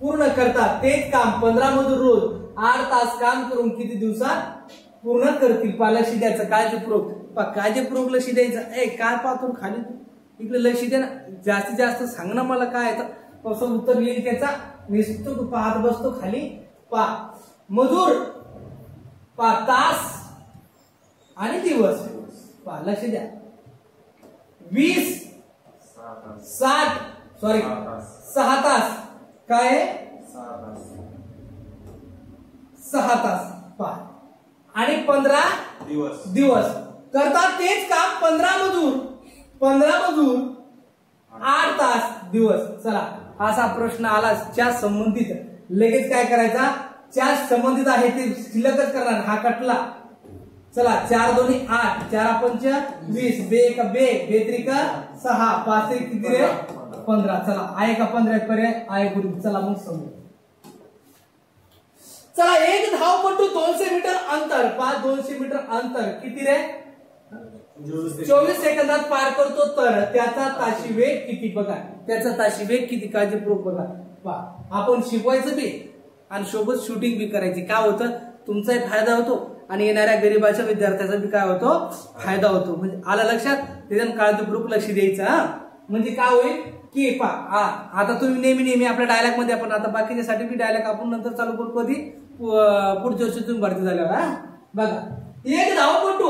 S1: पूर्ण करतात. तेच काम 15 मजूर रोज 8 तास काम करून किती दिवसात पूर्ण करतील. लक्ष द्यायचं काळजीपूर्वक. काळजीपूर्वक लक्ष द्यायचं. काय पाहतो खाली इकडे लक्ष द्या ना. जास्तीत जास्त सांग ना मला काय कसं उत्तर येईल त्याचा. निश्चित तू पाहत बसतो खाली. मजूर तास आणि दिवस. लक्ष द्या 20 60 सॉरी 6 तास काय 6 तास आणि 15 दिवस करतात. तेच काम 15 मजूर 8 तास दिवस. चला असा प्रश्न आला च्या संबंधित लगेच काय करायचा ज्या संबंधित आहे ते शिल्लकच करणार. हा कटला. चला 4 दोन्ही 8, 4 पंच 20, 2 1 2, 2 3 6, 5 1 किती रे 15. चला आहे का 15 पर्याय आहे गुरु. चला मग समजू. चला एक धावपटू 200 मीटर अंतर 200 मीटर अंतर किती रे 24 सेकंदात पार करतो तर त्याचा ताशी वेग किती. बघा त्याचा ताशी वेग किती. काळजीपूर्वक बघा. पहा आपण शिकवायचं बी आणि सोबत शूटिंग बी करायची. काय होतं तुमचाही फायदा होतो आणि येणाऱ्या गरीबाच्या विद्यार्थ्याचा बी काय होतो फायदा होतो. म्हणजे आलं लक्षात. त्याच्यानं काळजीपूर्वक लक्ष द्यायचं. हा म्हणजे काय होईल की पहा आता तुम्ही नेहमी आपल्या डायलॉग मध्ये आपण आता बाकीच्यासाठी बी डायलॉग आपण नंतर चालू करू कधी पुढच्या वर्षी तुम्ही भरती झाल्यावर. हा बघा एक धावपटू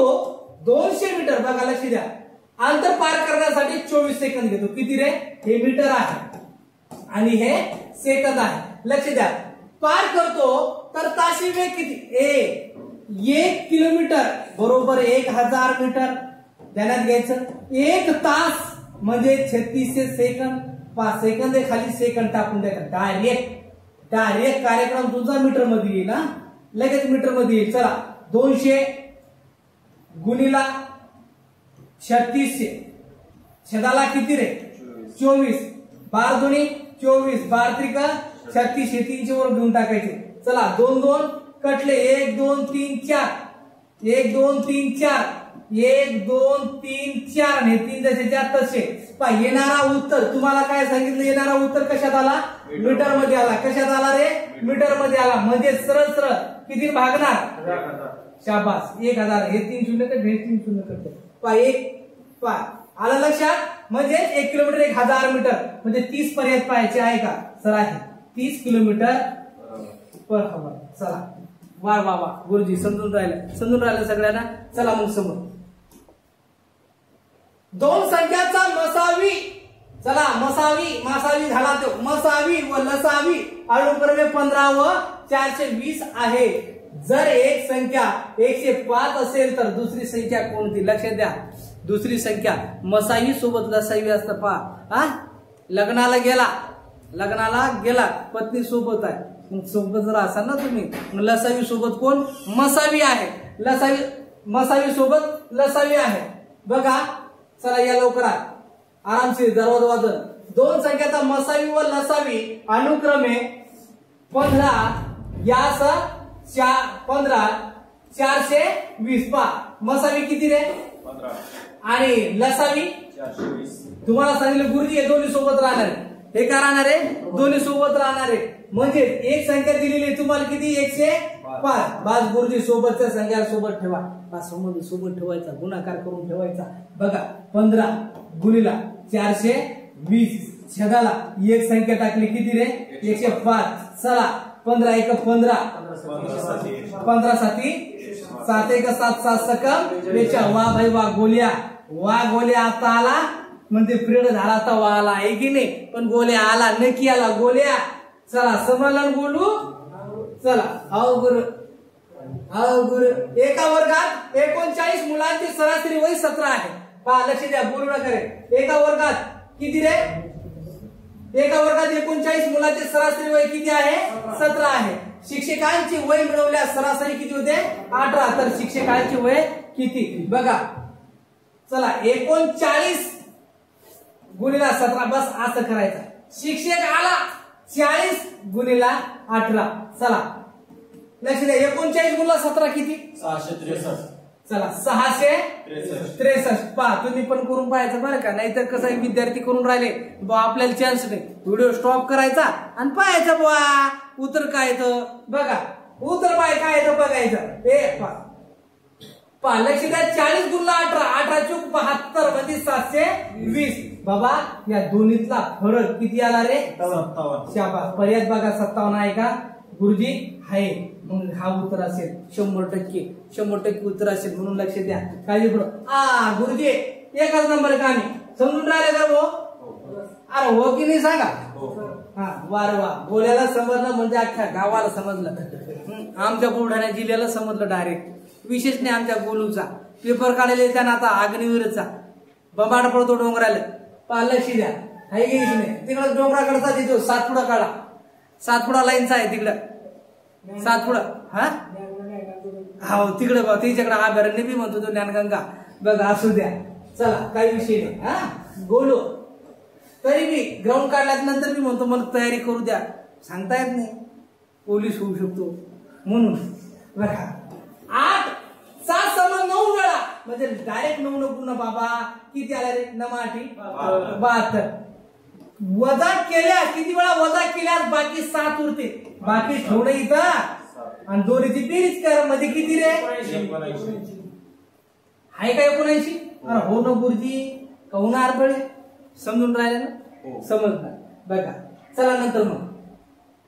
S1: 200 मीटर बघा लक्ष द्या अंतर पार करण्यासाठी 24 सेकंद घेतो. किती रे हे मीटर आहे आणि हे सेकंद आहे. लक्ष द्या पार करतो तर ताशी वेग किती. 1 किलोमीटर बरोबर 1000 मीटर. ध्यानात घ्यायचं. 1 तास म्हणजे 3600 सेकंद. 5 सेकंद खाली सेकंद टाकून द्या. डायरेक्ट कार्यक्रम तुझा मीटर मध्ये येईल. ना लगेच मीटर मध्ये येईल. चला 200 गुणिला 3600 छेदाला किती रे 24. 12 दोन्ही 24, 12 त्रिक 36, 300 वर घेऊन टाकायचे. चला 2 2 कटले. 1 2 3 4, 1 2 3 4, 1 2 3 4 आणि 3 जसे 4 तसे. येणारा उत्तर तुम्हाला काय सांगितलं. येणारा उत्तर कशात आला मीटर मध्ये आला. कशात आला रे मीटर मध्ये आला. म्हणजे सरळ सरळ किती भागणार. शाबास 1000. हे 3 शून्य तर हे 3 शून्य करतो. आलं लक्षात. म्हणजे 1 किलोमीटर 1000 मीटर म्हणजे 30 पर्याय पाहायचे आहे का सर. आहे 30 किलोमीटर पर हवर. चला वा वा वा गुरुजी समजून राहिलं सगळ्यांना. चला मग समोर 2 संख्याचा मसावी. चला मसावी झाला तो. मसावी व लसावी अनुक्रमे 15 व 420 आहे. जर एक संख्या 105 असेल तर दुसरी संख्या कोणती. लक्षात द्या दुसरी संख्या मसावी सोबत लसावी असतं. पहा लग्नाला गेला पत्नी सोबत आहे. मग सोबत जर असाल ना तुम्ही लसावी सोबत कोण मसावी आहे. मसावी सोबत लसावी आहे. बघा चला या लवकरात आरामशीर दरवाजा वाजन. 2 संख्याचा मसावी व लसावी अनुक्रमे 15 यास 15 420. पहा मसावी किती रे
S2: 15
S1: आणि लसावी
S2: 420.
S1: तुम्हाला सांगितलं गुरुजी हे दोन्ही सोबत राहणार आहे. हे काय राहणार आहे दोन्ही सोबत राहणार आहे. म्हणजे एक संख्या दिलेली तुम्हाला किती 105. बाज गुरुजी सोबतच्या संख्या सोबत ठेवा. संबंध सोबत ठेवायचा गुणाकार करून ठेवायचा. बघा 15 गुणिला 420 छेदाला एक संख्या टाकली किती रे 105. चला 15 1 15, 15 साती 7 1 7 7 सकम याच्या. वा भाई वा गोल्या आता आला म्हणजे पिरियड झाला तर वा आला आहे की नाही. पण गोल्या आला नक्की आला गोल्या. चला समजलं बोलू. चला आओ गुरु एका वर्गात 39 मुलांची सरासरी वय 17 आहे. पहा लक्ष द्या बोलू नका रे. एका वर्गात किती रे एका वर्गात 39 मुलांचे सरासरी वय किती आहे 17 आहे. शिक्षकांची वय मिळवल्यास सरासरी किती होते 18. तर शिक्षकांची वय किती बघा. चला 39 गुणिला 17 बस असं करायचं. शिक्षक आला 40 गुणिला 18. चला लक्ष द्या 39 गुणिला 17 किती
S2: 663.
S1: चला 663. पहा तुम्ही पण करून पाहायचं बरं का. नाहीतर कसं आहे विद्यार्थी करून राहिले आपल्याला चान्स नाही. व्हिडिओ स्टॉप करायचा आणि पाहायचा बुवा उत्तर काय येतं. बघा उत्तर काय येतं बघायचं. पहा लक्ष द्या 40 गुणिला 18 18 चूक 72 म्हणजे 720. बाबा या दोन्हीतला फरक किती आला रे
S2: 57.
S1: शाबास. पर्याय बघा 57 आहे का गुरुजी आहे. मग हा उत्तर असेल 100% उत्तर असेल. म्हणून लक्ष द्या काळजी करू. गुरुजी एकच नंबर का मी समजून राहिले का भाऊ. अरे हो की नाही सांगा. वार वा गोल्याला समजलं म्हणजे अख्ख्या गावाला समजलं. आमच्या बुलढाणा जिल्ह्याला समजलं डायरेक्ट. विशेष नाही आमच्या गोलूचा पेपर काढले त्यांना आता अग्निवीरचा बंबाड पडतो डोंगराला. लक्ष द्या आहे की नाही. तिकडं डोंगराकडचा तिथं 7 फुटा काढा 7 फुटा लाईनचा आहे तिकडं. सातपुडा हा हो तिकडे बघ तिच्याकडे अभयारण्य बी म्हणतो तो ज्ञानगंगा बघा असू द्या चला काही विषय नाही हा बोलो तरी मी ग्राउंड काढल्यानंतर मी म्हणतो मला तयारी करू द्या सांगता येत नाही पोलीस होऊ शकतो म्हणून बघा 8 7 सम 9 वेळा म्हणजे डायरेक्ट 9 नको ना बाबा किती आला रे 9 8 72 वजा केल्या किती वेळा वजा केल्यास बाकी 7 उरते बाकी ठेवणं इथं आणि दोन्हीची बेरीज कर मध्ये किती रे आहे का 79 अरे हो ना गुरुजी कहून आरबळे समजून राहिले ना समजणार बघा चला नंतर मग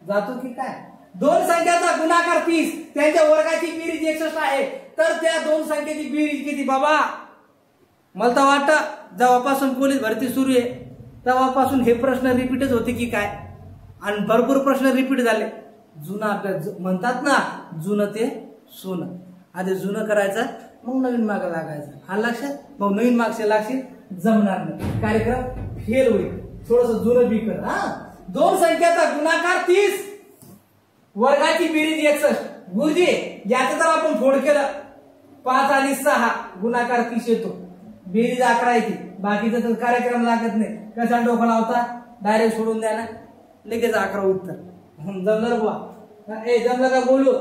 S1: जातो की काय दोन संख्याचा गुणाकार 30 त्यांच्या वर्गाची बेरीज 61 आहे तर त्या दोन संख्येची बेरीज किती बाबा मला तर वाटतं जेव्हापासून पोलीस भरती सुरू आहे तेव्हापासून हे प्रश्न रिपीटच होते की काय आणि भरपूर प्रश्न रिपीट झाले जुना अभ्यास म्हणतात ना जुनं ते सोनं आधी जुनं करायचं मग नवीन माग लागायचं हा लक्षात मग नवीन मागचे लागशील जमणार नाही कार्यक्रम फेल होईल थोडस जुनं बी कर हा दोन संख्याचा गुणाकार 30 वर्गाची बेरीज 61 गुरुजी याचं तर आपण फोड केलं 5 आणि 6 गुणाकार 30 येतो बेरीज 11 येते बाकीचा तर कार्यक्रम लागत नाही कसा डोकं लावता डायरेक्ट सोडून द्या ना लगेच 11 उत्तर जमलं बुवा ए जमलं का बोलू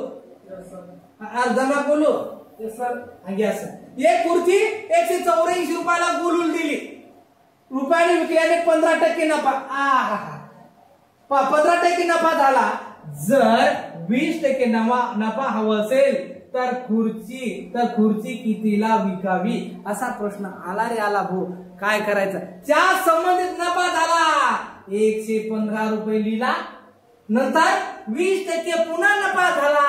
S1: जमा बोलू एक कुर्ती 184 रुपयाला गोलूल दिली रुपयाने विकल्याने 15% नफा 15% नफा झाला जर 20% नफा हवा असेल तर खुर्ची कितीला विकावी असा प्रश्न आला रे आला भाऊ काय करायचं त्या संबंधित नफा झाला 115 रुपये लिहिला नंतर 20% पुन्हा नफा झाला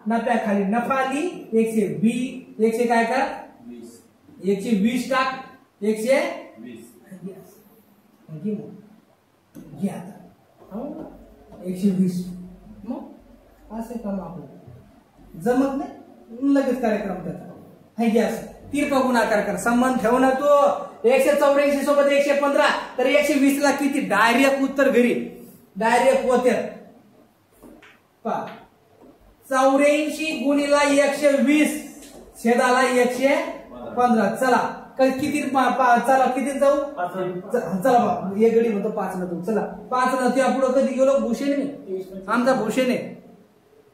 S1: नफ्याखाली नफा लिही 120 काय कर 120 टाक 120 घ्या 120 मग असे काम आपलं जमत नाही लगेच कार्यक्रम त्याचा हे घ्या तिरपा गुणाकार कर संबंध ठेव ना तो 184 सोबत 115 तर 120 ला किती डायरेक्ट उत्तर घरी डायरेक्ट होते 84 गुणिला 120 छेदाला 115 चला किती चला किती जाऊ चला एक गडी म्हणतो 5 न जाऊ चला 5 न त्या पुढे कधी गेलो भूषण आमचा भूषण आहे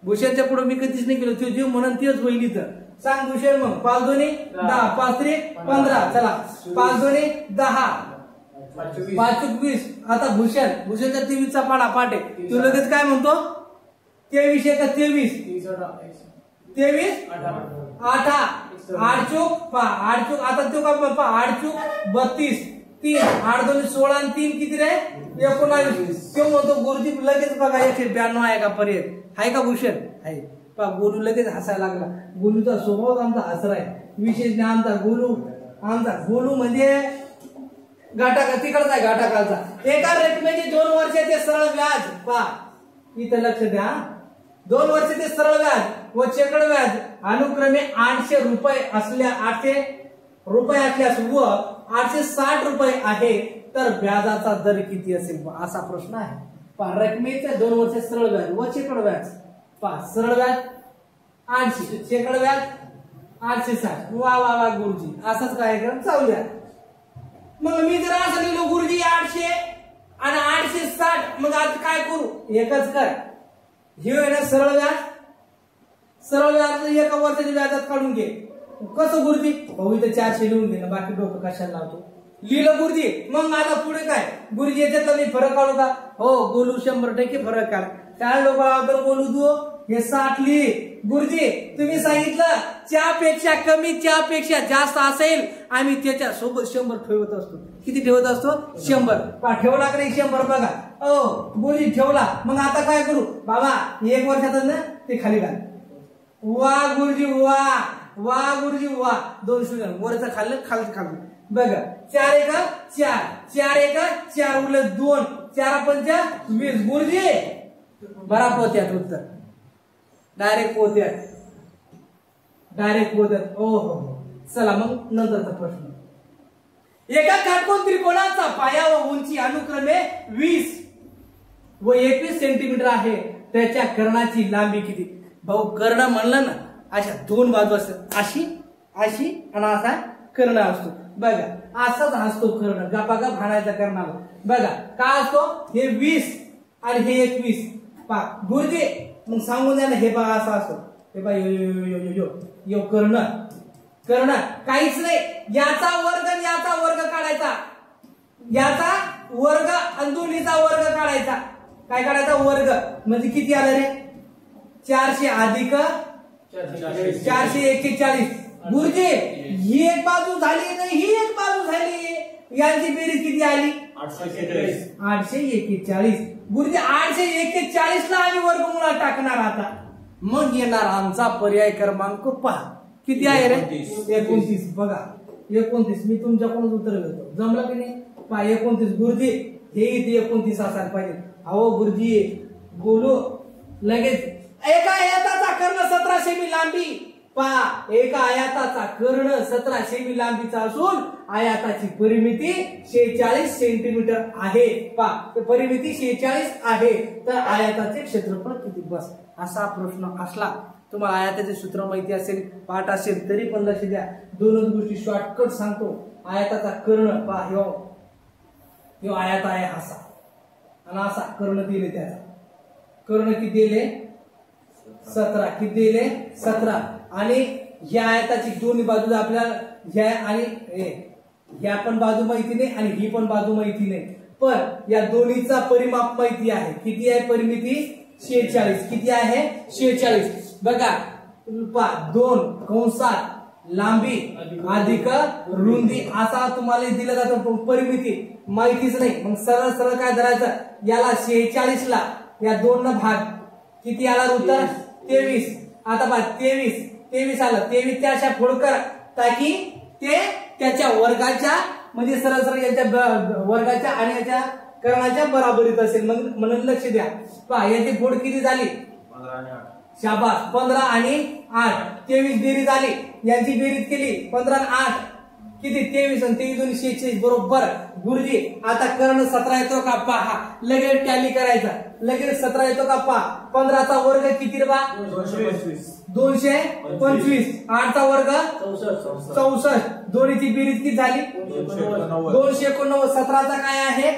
S1: भूषणच्या पुढे मी कधीच नाही गेलो तो जीव म्हणून तेच होईल इथं सांग भूषण मग 5 दोन्ही 10 5 3 15 चला 5 दोन्ही 10 5 20 आता भूषणच्या 23 चा पाडा पाठ आहे तू लगेच काय म्हणतो 23 का 23 8 8 चूक 8 चूक आता तो का 8 चूक 32 3 8 2 16 आणि 3 किती रे 19 तो म्हणतो गुरुजी लगेच बघा 192 आहे का पर्यंत आहे का भूषण आहे पा गोलू लगेच हसायला लागला गोलूचा स्वभाव आमचा हसरा आहे विशेष आमचा गोलू म्हणजे घाटा तिकडचा आहे घाटाकालचा एका रकमेचे 2 वर्षाचे सरळ व्याज पा इथं लक्ष द्या 2 वर्षाचे सरळ व्याज व चक्रवाढ व्याज अनुक्रमे 800 रुपये असल्यास व 860 रुपये आहे तर व्याजाचा दर किती असेल असा प्रश्न आहे पा रकमेच्या 2 वर्ष सरळ व्याज व चक्रवाढ व्याज पा सरळ व्याज 800 चक्रवाढ व्याज 860 वा वा वा गुरुजी असाच कार्यक्रम चालूया मग मी जर असं लिहिलो गुरुजी 800 आणि 860 मग आज काय करू एकच कर हे ना सरळ व्याज एका वर्षाच्या व्याजात काढून घे कसं गुरुजी भाऊ इथं 400 लिहून घे ना बाकी डोकं कशाला लावतो लिहिलं गुरुजी मग माझा पुढे काय गुरुजी याच्यातला मी फरक काढू का हो बोलू 100% फरक काढ काय लोक तर बोलू तू हे 60 लिही गुरुजी तुम्ही सांगितलं चहापेक्षा कमी चहापेक्षा जास्त असेल आम्ही त्याच्या सोबत 100 ठेवत असतो किती ठेवत असतो 100 ठेवला का नाही 100 बघा ओ गुरुजी ठेवला मग आता काय करू बाबा 1 वर्षातच ना ते खाली घाल वा गुरुजी वा गुरुजी वा 2 शून्य वरचं खाल्लं खाल्लं बघा 4 1 4 4 1 4 उरले 2 4 5 20 गुरुजी बरा पोत्यात उत्तर डायरेक्ट पोत्यात ओ हो चला मग नंतरचा प्रश्न एका काटकोन त्रिकोणाचा पाया व उंची अनुक्रमे 20 व 21 सेंटीमीटर आहे त्याच्या कर्णाची लांबी किती? भाऊ कर्ण म्हणलं ना अशा दोन बाजू असतात, अशी अशी आणि असा कर्ण असतो बघा, असाच असतो कर्ण, गपागप हाणायचा कर्णाला बघा. काय असतो? हे 20 आणि हे 21 पा गुरुजी मग सांगून द्या ना. हे बघा असं असतो, हे बघा यो कर्ण, कर्ण काहीच नाही. याचा वर्ग आणि याचा वर्ग काढायचा, याचा वर्ग आणि दोन्हीचा वर्ग काढायचा. काय काढायचा? वर्ग. म्हणजे किती आलं रे? 400 अधिक 441. गुरुजी ही एक बाजू झाली नाही, ही एक बाजू झाली, यांची बेरीज किती आली? 841. गुरुजी 841 ला आम्ही वर्गमुळात टाकणार. आता मग येणार आमचा पर्याय क्रमांक पहा. किती आहे रे? 29. बघा 29. मी तुमच्याकडून उत्तर घेतो, जमलं की नाही? पहा 29. गुरुजी हे इथे 29 असायला पाहिजे. अहो गुरुजी बोलू लगेच. एका आयताचा कर्ण 17 सेमी लांबी. पहा एका आयताचा कर्ण 17 सेमी लांबीचा असून आयताची परिमिती 46 सेंटीमीटर आहे. पहा परिमिती 46 आहे, तर आयताचे क्षेत्रफळ किती? बस असा प्रश्न असला, तुम्हाला आयताचे सूत्र माहिती असेल, पाठ असेल तरी पण लक्ष द्या. दोनच गोष्टी शॉर्टकट सांगतो. आयताचा कर्ण पहा, ह्यो आयत आहे असा आणि असा कर्ण दिले. त्याचा कर्ण किती दिले? 17. किती दिले? 17. आणि ह्या आयताची दोन्ही बाजू आपल्याला ह्या आणि ह्या पण बाजू माहिती नाही आणि ही पण बाजू माहिती नाही, पण या दोन्हीचा परिमाप माहिती आहे. किती आहे परिमिती? 46. किती आहे? 46. बघा 2 कंसात लांबी अधिक रुंदी असा तुम्हाला दिलं जातं, पण परिमिती माहितीच नाही. मग सरळ सरळ काय धरायचं? याला 46 ला या 2 न भाग, किती आला उत्तर? 23. आता बघा 23 आलं. 23 त्या अशा फोड कर, ताकी ते त्याच्या वर्गाच्या म्हणजे सरळ सरळ याच्या वर्गाच्या आणि याच्या कर्णाच्या बराबरीत असेल. मग म्हणून लक्ष द्या. पहा याची फोड किती झाली?
S2: 15 आणि 8.
S1: शाबास 15 आणि 8. 23 बेरीज झाली. यांची बेरीज केली 15 आणि 8 किती? 23 आणि 23 दोन्ही 46 बरोबर. गुरुजी आता कर्ण 17 येतो का? पहा लगेच टॅली करायचा. लगेच 17 येतो का? पहा 15 चा वर्ग किती रे बा? 225. 8 चा वर्ग 64. दोन्हीची बेरीज किती झाली? 289. 17 चा काय आहे?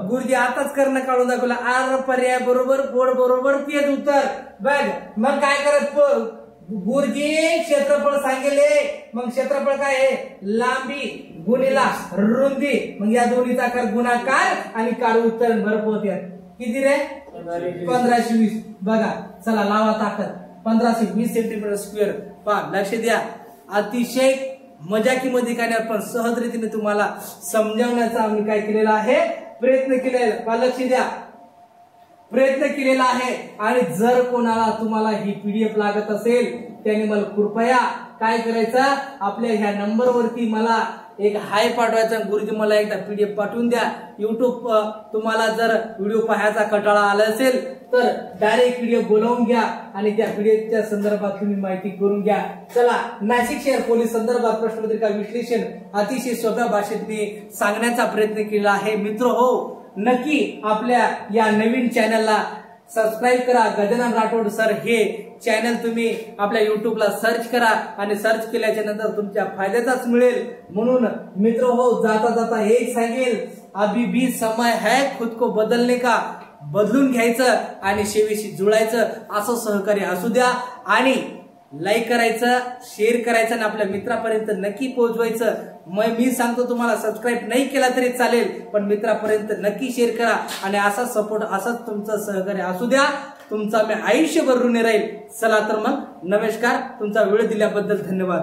S1: गुरुजी आताच कर्ण काढून दाखवला. आर पर्याय बरोबर, बोर्ड बरोबर, तेच उत्तर. बघ मग काय करत? गुरुजी क्षेत्रफळ सांगितले, मग क्षेत्रफळ काय आहे? लांबी गुणिला रुंदी. मग या दोन्हीचा कर गुणाकार आणि काढू उत्तर भरपोत. किती रे? 1520. बघा चला लावा ताकद. 1520 सेंटीमीटर स्क्वेअर. पहा लक्ष द्या, अतिशय मजाकीमध्ये काय नाही, पण सहज रीतीने तुम्हाला समजावण्याचा आम्ही काय केलेला आहे? प्रयत्न केलेला. पहा लक्ष द्या, प्रयत्न केलेला आहे. आणि जर कोणाला तुम्हाला ही पीडीएफ लागत असेल त्यांनी मला कृपया काय करायचं? आपल्या ह्या नंबरवरती मला एक हाय पाठवायचा. गुरुजी मला एकदा पीडीएफ पाठवून द्या. युट्यूब तुम्हाला जर व्हिडिओ पाहायचा कंटाळा आला असेल तर डायरेक्ट पीडीएफ बोलावून घ्या आणि त्या पीडीएफच्या संदर्भात तुम्ही माहिती करून घ्या. चला नाशिक शहर पोलीस संदर्भात प्रश्नपत्रिका विश्लेषण अतिशय सोप्या भाषेत मी सांगण्याचा प्रयत्न केला आहे. मित्र हो, नक्की आपल्या या नवीन चॅनलला सबस्क्राईब करा. गजानन राठोड सर हे चॅनल तुम्ही आपल्या युट्यूबला सर्च करा आणि सर्च केल्याच्या नंतर तुमच्या फायद्याचाच मिळेल. म्हणून मित्र हो, जाता जाता एक सांगेल, अभी भी समय है खुद को बदलने का. बदलून घ्यायचं आणि सेवेशी जुळायचं. असं सहकार्य असू द्या आणि लाईक करायचं, शेअर करायचं आणि आपल्या मित्रापर्यंत नक्की पोहोचवायचं. मग मी सांगतो तुम्हाला सबस्क्राईब नाही केला तरी चालेल, पण मित्रापर्यंत नक्की शेअर करा आणि असा सपोर्ट, असंच तुमचं सहकार्य असू द्या. तुमचा मी आयुष्यभर ऋणी राहील. चला तर मग नमस्कार. तुमचा वेळ दिल्याबद्दल धन्यवाद.